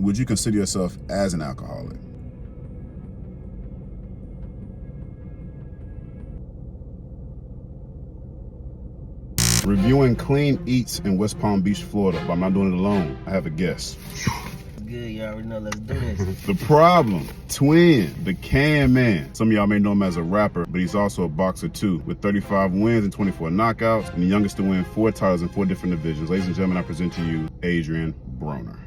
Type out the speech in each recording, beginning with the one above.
would you consider yourself as an alcoholic? Reviewing clean eats in West Palm Beach, Florida, but I'm not doing it alone. I have a guest. Good, you already know. Let's do this. The Problem, Twin, the Can Man. Some of y'all may know him as a rapper, but he's also a boxer too, with 35 wins and 24 knockouts, and the youngest to win 4 titles in 4 different divisions. Ladies and gentlemen, I present to you Adrien Broner.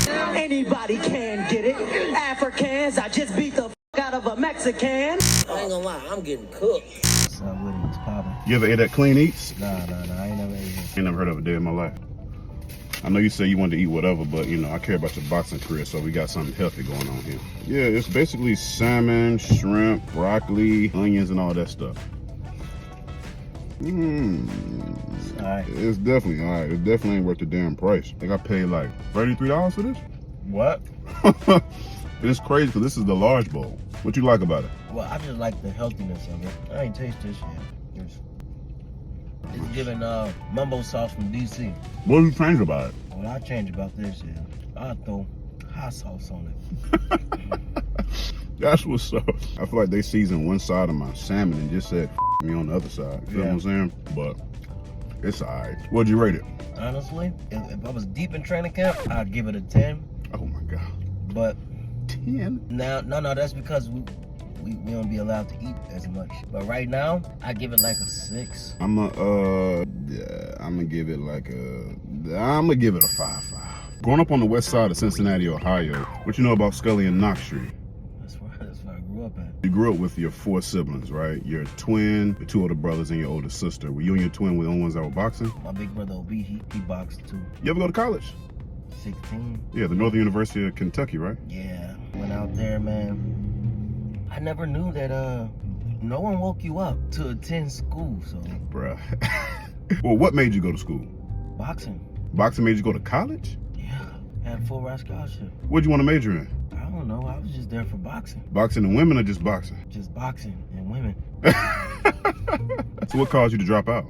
Anybody can get it. Africans, I just beat the out of a Mexican. I ain't gonna lie, I'm getting cooked. What's up with it? What's poppin'? You ever ate that Clean Eats? Nah, I ain't never ate it. Ain't never heard of it a day in my life. I know you say you wanted to eat whatever, but you know, I care about your boxing career, so we got something healthy going on here. Yeah, it's basically salmon, shrimp, broccoli, onions, and all that stuff. It's alright. It's definitely alright. It definitely ain't worth the damn price. I think I paid like $33 for this. What? It's crazy because this is the large bowl. What you like about it? Well, I just like the healthiness of it. I ain't taste this yet. It's giving mumbo sauce from DC. What did you change about it? What I change about this is I throw hot sauce on it. That's what's up. I feel like they seasoned one side of my salmon and just said me on the other side. You know what I'm saying? But it's alright. What'd you rate it? Honestly, if I was deep in training camp, I'd give it a 10. Oh my God. But 10? now, no, that's because we don't be allowed to eat as much. But right now, I give it like a 6. I'm gonna give it like a 5.5. Growing up on the west side of Cincinnati, Ohio, what you know about Scully and Knox Street? That's where I grew up at. You grew up with your 4 siblings, right? Your twin, your 2 older brothers, and your older sister. Were you and your twin the only ones that were boxing? My big brother OB, he boxed too. You ever go to college? 16. Yeah, the Northern University of Kentucky, right? Yeah, went out there, man. I never knew that no one woke you up to attend school, so. Bruh. Well, what made you go to school? Boxing. Boxing made you go to college? Yeah, had a full ride scholarship. What'd you want to major in? I don't know, I was just there for boxing. Boxing and women or just boxing? Just boxing and women. So what caused you to drop out?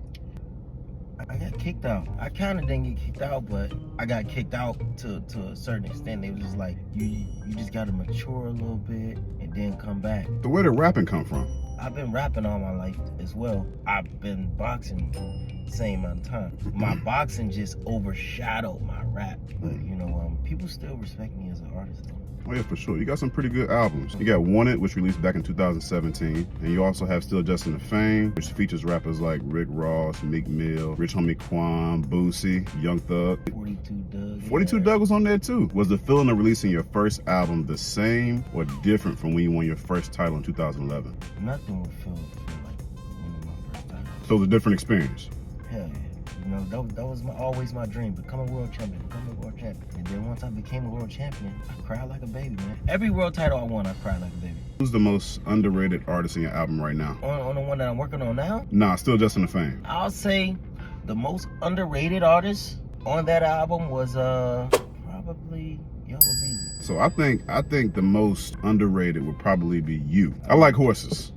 I got kicked out. I kind of didn't get kicked out, but I got kicked out to a certain extent. They was just like, you just got to mature a little bit and then come back. So where did rapping come from? I've been rapping all my life as well. I've been boxing the same amount of time. My boxing just overshadowed my rap. But, you know, people still respect me as an artist, though. Oh yeah, for sure. You got some pretty good albums. You got Wanted, which released back in 2017. And you also have Still Justin the Fame, which features rappers like Rick Ross, Meek Mill, Rich Homie Quan, Boosie, Young Thug. 42 Doug. 42 Doug was on there too. Was the feeling of releasing your first album the same or different from when you won your first title in 2011? Nothing would feel like one of my first titles. So it was a different experience. Hell yeah. You know, that was always my dream. Become a world champion. And then once I became a world champion, I cried like a baby, man. Every world title I won, I cried like a baby. Who's the most underrated artist in your album right now? On the one that I'm working on now? Nah, Still Justin the Fame. I'll say the most underrated artist on that album was probably Yellow Beezy. So I think the most underrated would probably be you. I like Horses.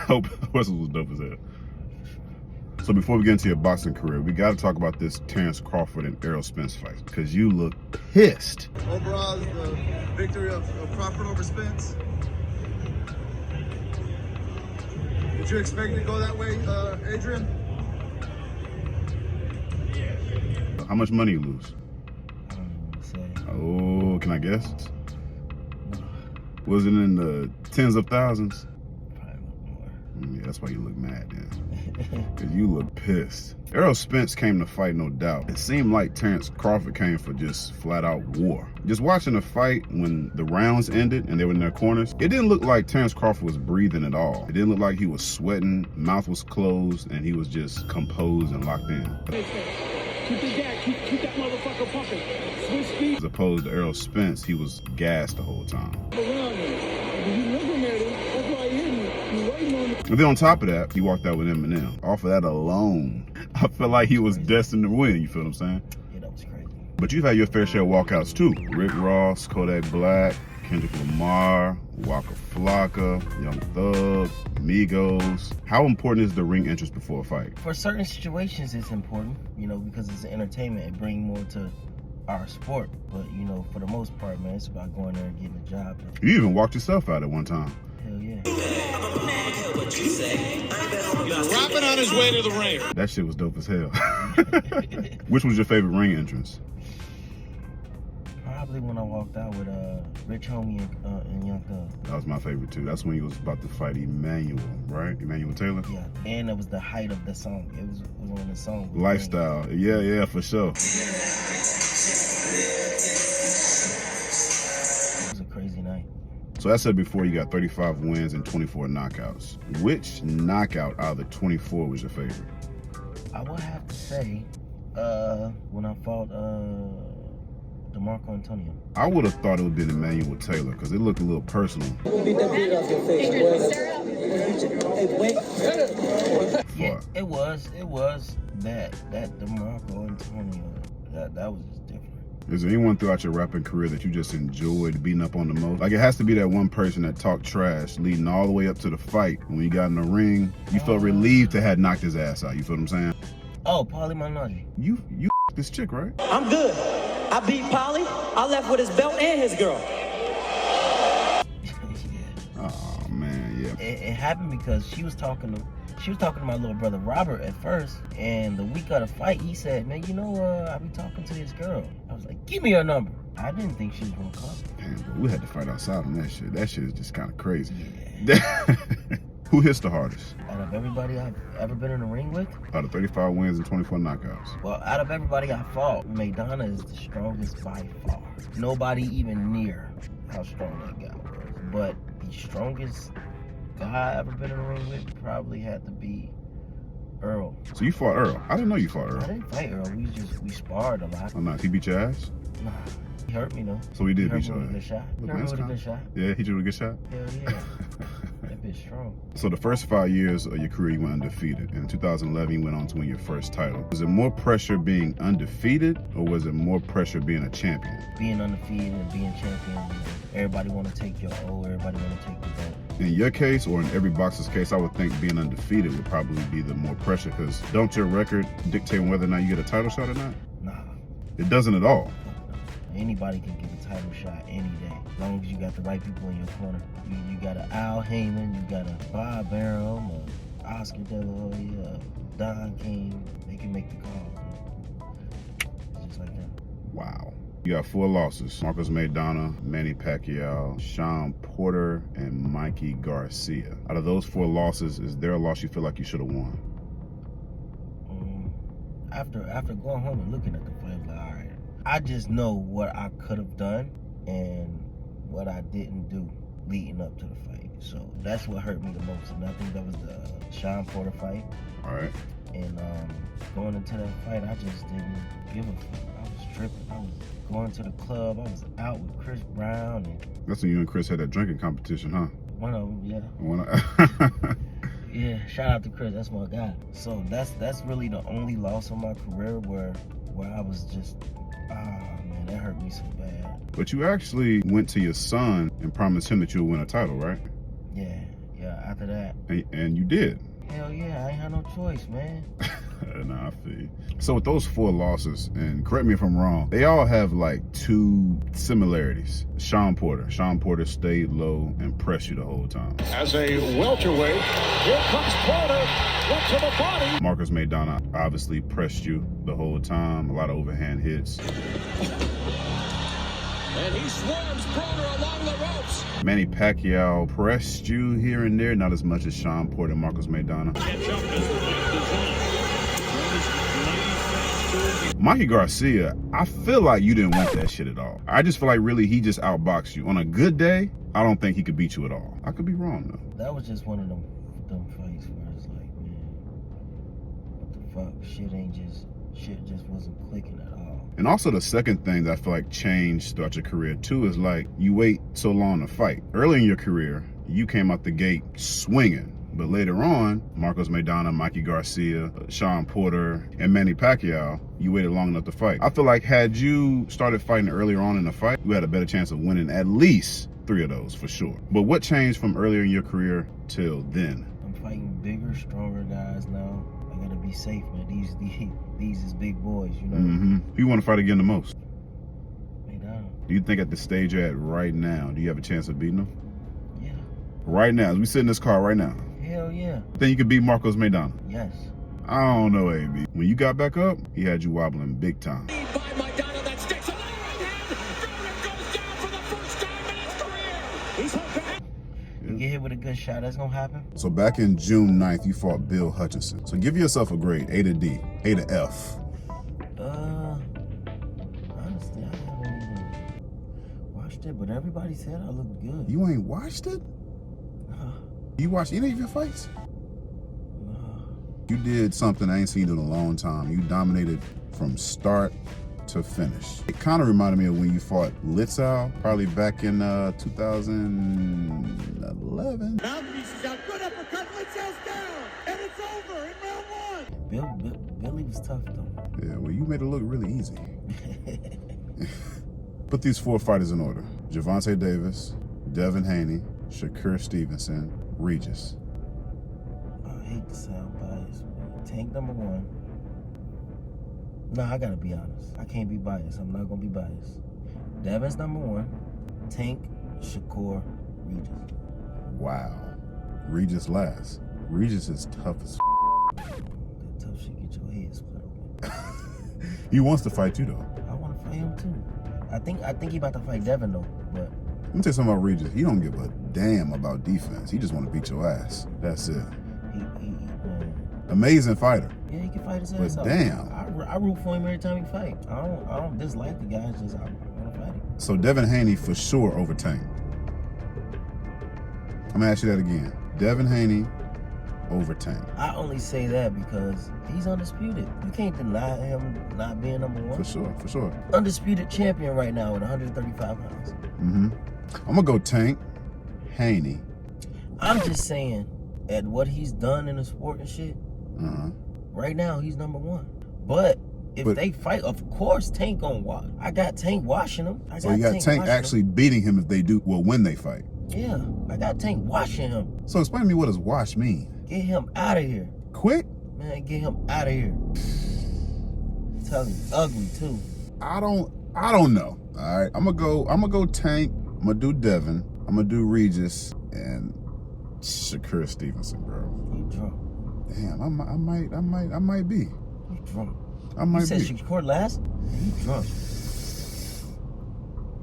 Hope Horses was dope as hell. So before we get into your boxing career, we got to talk about this Terence Crawford and Errol Spence fight because you look pissed. Overall, the victory of Crawford over Spence. Did you expect it to go that way, Adrien? How much money you lose? I don't know what to say. Oh, can I guess? Was it in the tens of thousands? Probably a little more. Yeah, that's why you look mad then. Because you look pissed. Errol Spence came to fight, no doubt. It seemed like Terence Crawford came for just flat out war. Just watching the fight when the rounds ended and they were in their corners, it didn't look like Terence Crawford was breathing at all. It didn't look like he was sweating, mouth was closed, and he was just composed and locked in. Keep the gas, keep that motherfucker pumping. Switch speed. As opposed to Errol Spence, he was gassed the whole time. Around him. You looking at him, that's why he hitting you. You waiting on him. And then on top of that, he walked out with Eminem. Off of that alone, I felt like he was destined to win, you feel what I'm saying? Yeah, that was crazy. But you've had your fair share of walkouts too. Rick Ross, Kodak Black, Kendrick Lamar, Waka Flocka, Young Thug, Migos. How important is the ring entrance before a fight? For certain situations, it's important, you know, because it's entertainment. It brings more to our sport. But you know, for the most part, man, it's about going there and getting the job done. You even walked yourself out at one time. Hell yeah. Rapping on his way to the ring. That shit was dope as hell. Which was your favorite ring entrance? Probably when I walked out with Rich Homie and Young Thug. That was my favorite too. That's when he was about to fight Emmanuel, right? Emmanuel Taylor? Yeah, and it was the height of the song. It was on the song. Lifestyle. Yeah, for sure. It was a crazy night. So I said before, you got 35 wins and 24 knockouts. Which knockout out of the 24 was your favorite? I would have to say when I fought DeMarco Antonio. I would have thought it would have been Emmanuel Taylor because it looked a little personal. Beat that beat off your face, boy. Hey, wait. Yeah, it was that DeMarco Antonio. That was just different. Is there anyone throughout your rapping career that you just enjoyed beating up on the most? Like, it has to be that one person that talked trash leading all the way up to the fight. When you got in the ring, you felt relieved to have knocked his ass out. You feel what I'm saying? Oh, Paulie Malignaggi. You this chick, right? I'm good. I beat Polly. I left with his belt and his girl. Yeah. Oh man, yeah. It happened because she was talking to my little brother Robert at first, and the week of the fight, he said, "Man, you know, I be talking to this girl." I was like, "Give me her number." I didn't think she was gonna come. Damn, bro, we had to fight outside on that shit. That shit is just kind of crazy. Yeah. Who hits the hardest? Out of everybody I've ever been in the ring with, Out of 35 wins and 24 knockouts. well, out of everybody I fought, Maidana is the strongest by far. Nobody even near how strong that guy was. But the strongest guy I ever been in the ring with probably had to be Errol. So you fought Earl. I didn't know you fought I Earl. didn't fight Errol. We sparred a lot. Oh, nice. He beat your ass? Nah, he hurt me though. So he did hurt beat me your with a good ass. shot. He Look, hurt me that's with a kinda- good shot. Yeah, he did a good shot? Hell yeah. That bitch strong. So the first 5 years of your career, you went undefeated. In 2011, you went on to win your first title. Was it more pressure being undefeated, or was it more pressure being a champion? Being undefeated and being champion, everybody want to take your O, everybody want to take the belt. In your case, or in every boxer's case, I would think being undefeated would probably be the more pressure, because don't your record dictate whether or not you get a title shot or not? Nah. It doesn't at all. Anybody can get a title shot any day, as long as you got the right people in your corner. You got an Al Heyman, you got a Bob Arum, a Oscar De La Hoya, Don King. They can make the call. It's just like that. Wow. You got 4 losses. Marcos Maidana, Manny Pacquiao, Sean Porter, and Mikey Garcia. Out of those 4 losses, is there a loss you feel like you should have won? After going home and looking at the fight, I'm like, all right, I just know what I could have done and what I didn't do leading up to the fight. So that's what hurt me the most. And I think that was the Sean Porter fight. All right. And going into that fight, I just didn't give a fuck. I was tripping. I was going to the club. I was out with Chris Brown. And That's when you and Chris had that drinking competition, huh? one of them, yeah. Yeah, shout out to Chris. That's my guy. So that's really the only loss of my career where I was just, man, that hurt me so bad. But you actually went to your son and promised him that you'll win a title, right? Yeah, after that. And you did. Hell yeah, I ain't had no choice, man. Nah, I feel you. So with those 4 losses, and correct me if I'm wrong, they all have like 2 similarities. Sean Porter stayed low and pressed you the whole time. As a welterweight, here comes Porter. Went to the body. Marcos Maidana obviously pressed you the whole time. A lot of overhand hits. And he swarms Broner along the ropes. Manny Pacquiao pressed you here and there, not as much as Sean Porter and Marcos Maidana. Mikey Garcia, I feel like you didn't want that shit at all. I just feel like really he just outboxed you. On a good day, I don't think he could beat you at all. I could be wrong though. That was just one of them fights where it's like, man, what the fuck? Shit just wasn't clicking at all. And also the second thing that I feel like changed throughout your career too is like you wait so long to fight. Early in your career, you came out the gate swinging. But later on, Marcos Maidana, Mikey Garcia, Sean Porter, and Manny Pacquiao, you waited long enough to fight. I feel like had you started fighting earlier on in the fight, you had a better chance of winning at least 3 of those for sure. But what changed from earlier in your career till then? I'm fighting bigger, stronger guys now. I gotta be safe, man. These is big boys, you know. Who you want to fight again the most? Do you think at the stage you're at right now, do you have a chance of beating him? Yeah. Right now, as we sit in this car right now. Hell yeah. Think you could beat Marcos Maidana? Yes. I don't know, AB. When you got back up, he had you wobbling big time. By Maidana, that sticks a low right hand. Broner goes down for the first time in his career. He's home back. You get hit with a good shot, that's gonna happen. So back in June 9th, you fought Bill Hutchinson. So give yourself a grade, A to D, A to F. Honestly, I haven't even watched it, but everybody said I looked good. You ain't watched it? You watched any of your fights? You did something I ain't seen in a long time. You dominated from start to finish. It kind of reminded me of when you fought Litzau, probably back in 2011. Now reaches out, good uppercut, Litzau's down, and it's over in round one. Billy was tough though. Yeah, well, you made it look really easy. Put these 4 fighters in order. Gervonta Davis, Devin Haney, Shakur Stevenson, Regis. I hate to sound biased, but Tank number 1. No, I gotta be honest. I can't be biased. I'm not gonna be biased. Devin's number 1. Tank, Shakur, Regis. Wow. Regis last. Regis is tough as That tough shit get your head split open. He wants to fight you though. I wanna fight him too. I think he about to fight Devin though, but Let me tell you something about Regis. He don't give a damn about defense. He just want to beat your ass. That's it. Amazing fighter. Yeah, he can fight his But ass off. damn. I root for him every time he fight. I don't dislike the guy. It's just I want to fight him. So Devin Haney for sure over Tank. I'm gonna ask you that again. Devin Haney over Tank. I only say that because he's undisputed. You can't deny him not being number 1. For sure, for sure. Undisputed champion right now at 135 pounds. I'm gonna go Tank, Haney. I'm just saying, at what he's done in the sport and shit, right now he's number 1. But if they fight, of course Tank gonna watch. I got Tank washing him. So you got Tank actually beating him if they do, well, when they fight. Yeah, I got Tank washing him. So explain to me, what does wash mean? Get him out of here. Quick? Man, get him out of here. Tell you, ugly too. I don't know. All right, I'm gonna go Tank. I'm gonna do Devin. I'm gonna do Regis and Shakur Stevenson, bro. You drunk. Damn, I might be. You drunk. I might You said be. Shakur last? You drunk.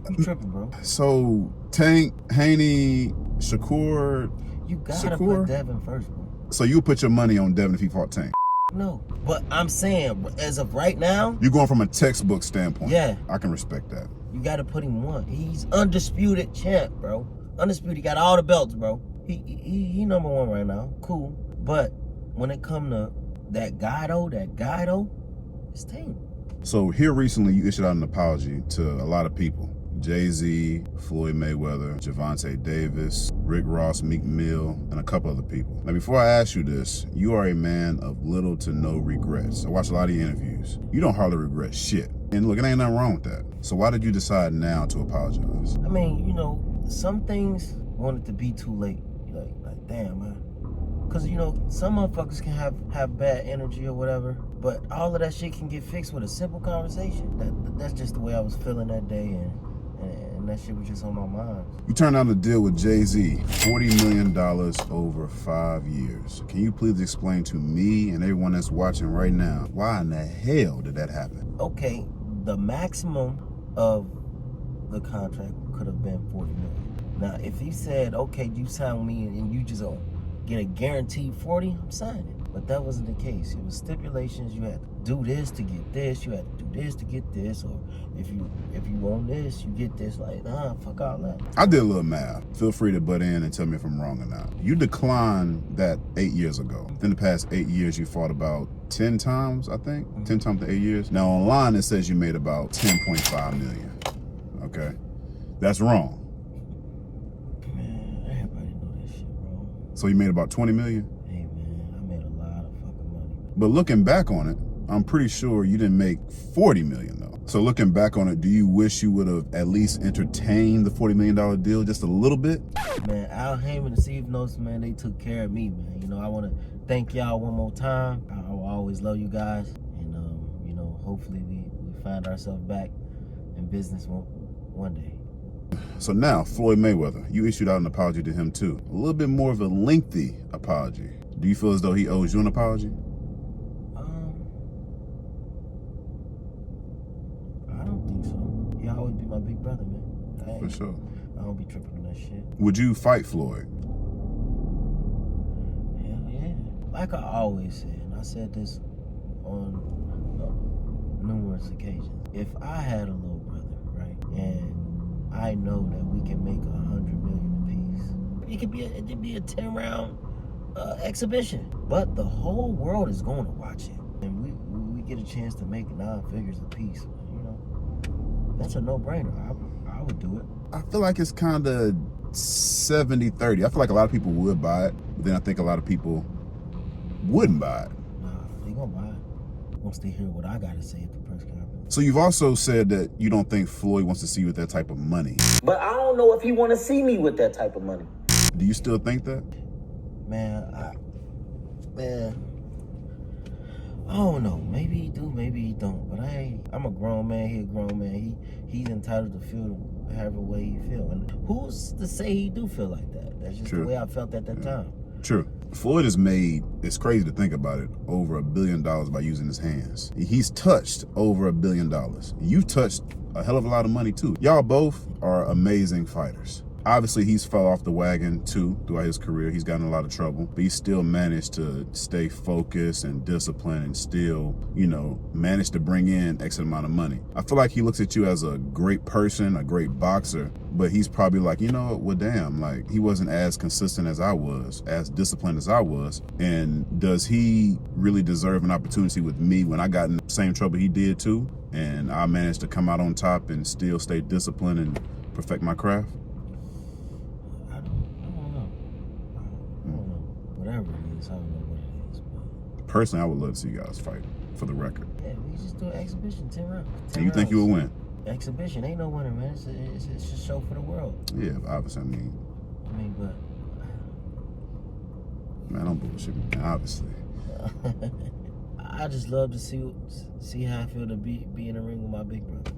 You tripping, bro. So Tank, Haney, Shakur. You gotta Shakur? put Devin first, bro. So you put your money on Devin if he fought Tank. No, but I'm saying, as of right now, You're going from a textbook standpoint. Yeah. I can respect that. you gotta put him 1. He's undisputed champ, bro. Undisputed. He got all the belts, bro. He number 1 right now. Cool. But when it come to that guy though, it's Tank. So here recently, you issued out an apology to a lot of people. Jay-Z, Floyd Mayweather, Gervonta Davis, Rick Ross, Meek Mill, and a couple other people. Now, before I ask you this, you are a man of little to no regrets. I watched a lot of your interviews. You don't hardly regret shit. And look, it ain't nothing wrong with that. So why did you decide now to apologize? I mean, you know, some things wanted to be too late. Like damn, man. Cause you know, some motherfuckers can have bad energy or whatever, but all of that shit can get fixed with a simple conversation. That's just the way I was feeling that day, and that shit was just on my mind. You turned down the deal with Jay-Z, $40 million over 5 years. Can you please explain to me and everyone that's watching right now, why in the hell did that happen? Okay, the maximum of the contract could have been $40 million. Now, if he said, okay, you sign me and you just get a guaranteed 40, I'm signing. But that wasn't the case. It was stipulations. You had to do this to get this. You had to do this to get this. Or if you own this, you get this. Like, nah, fuck all that. I did a little math. Feel free to butt in and tell me if I'm wrong or not. You declined that 8 years ago. In the past 8 years, you fought about 10 times, I think. 10 times in 8 years. Now, online, it says you made about 10.5 million. Okay? That's wrong. Man, everybody know that shit, bro. So you made about 20 million? Hey, man, I made a lot of fucking money. But looking back on it, I'm pretty sure you didn't make 40 million though. So looking back on it, do you wish you would have at least entertained the $40 million deal just a little bit? Man, Al Heyman and Steve Notes, man, they took care of me, man. You know, I want to thank y'all one more time. I will always love you guys. And, you know, hopefully we find ourselves back in business one day. So now, Floyd Mayweather, you issued out an apology to him too. A little bit more of a lengthy apology. Do you feel as though he owes you an apology? I don't think so. He'll always be my big brother, man. For sure. I don't be tripping on that shit. Would you fight Floyd? Hell yeah. Like I always said, and I said this on numerous occasions. If I had a little brother, right, and I know that we can make 100 million apiece, it could be a 10-round exhibition. But the whole world is going to watch it, and we get a chance to make 9 figures apiece. You know, that's a no-brainer. I would do it. I feel like it's kind of 70-30. I feel like a lot of people would buy it, but then I think a lot of people wouldn't buy it. Nah, they gonna buy it once they hear what I gotta say at the press conference. So you've also said that you don't think Floyd wants to see you with that type of money. But I don't know if he want to see me with that type of money. Do you still think that? Man, I don't know. Maybe he do, maybe he don't. But I'm a grown man. He a grown man. He's entitled to feel however way he feel. And who's to say he do feel like that? That's just True. the way I felt at that time. True. Floyd has made, it's crazy to think about it, over $1 billion by using his hands. He's touched over $1 billion. You've touched a hell of a lot of money too. Y'all both are amazing fighters. Obviously, he's fell off the wagon too throughout his career. He's gotten in a lot of trouble, but he still managed to stay focused and disciplined and still, you know, managed to bring in X amount of money. I feel like he looks at you as a great person, a great boxer, but he's probably like, you know, well, damn, like he wasn't as consistent as I was, as disciplined as I was. And does he really deserve an opportunity with me when I got in the same trouble he did too? And I managed to come out on top and still stay disciplined and perfect my craft? Whatever it is, I don't know what it is. But Personally, I would love to see you guys fight, for the record. yeah, we just do an exhibition, 10 rounds. And you think you will win? Exhibition ain't no winner, man. It's a show for the world. Yeah, obviously, I mean, but man, don't bullshit me, man, obviously. I just love to see how I feel to be in the ring with my big brother.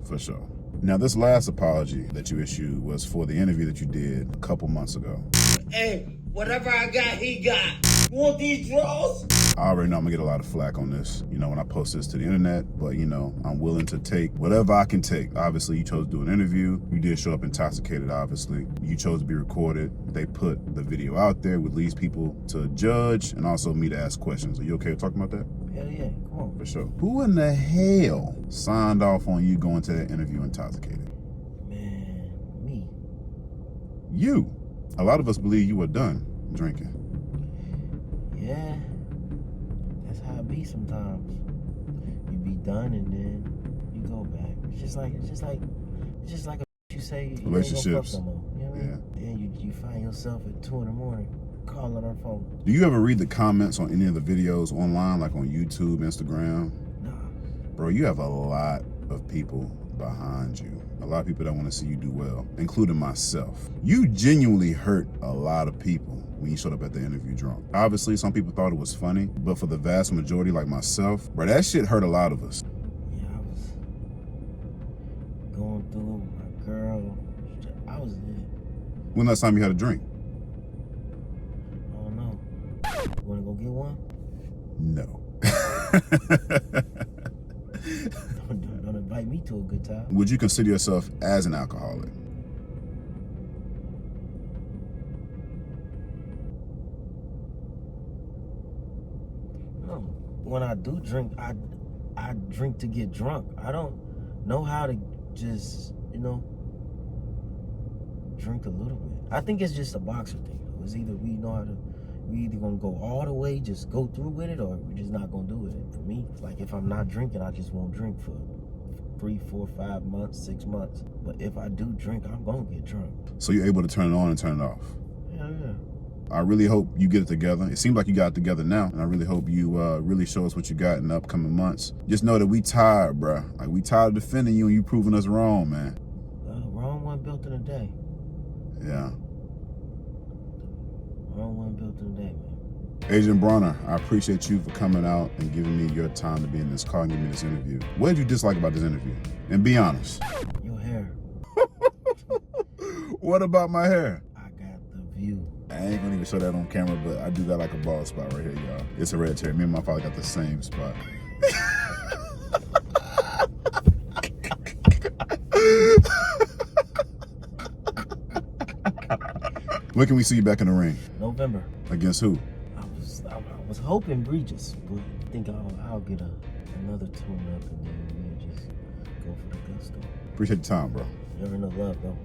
For sure. Now, this last apology that you issued was for the interview that you did a couple months ago. Hey, whatever I got, he got. You want these draws? I already know I'm gonna get a lot of flack on this, you know, when I post this to the internet, but you know, I'm willing to take whatever I can take. Obviously, you chose to do an interview. You did show up intoxicated, obviously. You chose to be recorded. They put the video out there with leads people to judge and also me to ask questions. Are you okay with talking about that? Hell yeah, come on. For sure. Who in the hell signed off on you going to that interview intoxicated? Man, me. You. A lot of us believe you were done drinking. Yeah, that's how it be sometimes. You be done and then you go back. It's just like a you say you ain't gonna fuck Relationships. no more. You know what I mean? Then you find yourself at 2 a.m. calling her phone. Do you ever read the comments on any of the videos online, like on YouTube, Instagram? Nah. Bro, you have a lot of people behind you. A lot of people that want to see you do well, including myself. You genuinely hurt a lot of people when you showed up at the interview drunk. Obviously, some people thought it was funny, but for the vast majority, like myself, bro, that shit hurt a lot of us. Yeah, I was going through it with my girl. I was there. When last time you had a drink? I don't know. You wanna go get one? No. Don't invite me to a good time. Would you consider yourself as an alcoholic? No. When I do drink, I drink to get drunk. I don't know how to just, drink a little bit. I think it's just a boxer thing. It's either we either gonna go all the way, just go through with it, or we're just not gonna do it. And for me, like if I'm not drinking, I just won't drink for 3, 4, 5 months, 6 months. But if I do drink, I'm gonna get drunk. So you're able to turn it on and turn it off? Yeah. I really hope you get it together. It seems like you got it together now, and I really hope you really show us what you got in the upcoming months. Just know that we tired, bruh. Like, we tired of defending you and you proving us wrong, man. Wrong one built in a day. Yeah. Wrong one built in a day, man. Adrien Broner, I appreciate you for coming out and giving me your time to be in this car and give me this interview. What did you dislike about this interview? And be honest. Your hair. What about my hair? I got the view. I ain't gonna even show that on camera, but I do got like a bald spot right here, y'all. It's hereditary. Me and my father got the same spot. When can we see you back in the ring? November. Against who? I was hoping Regis, but I think I'll get another tune up and then we'll just go for the gusto. Appreciate your time, bro. You ever know love, bro.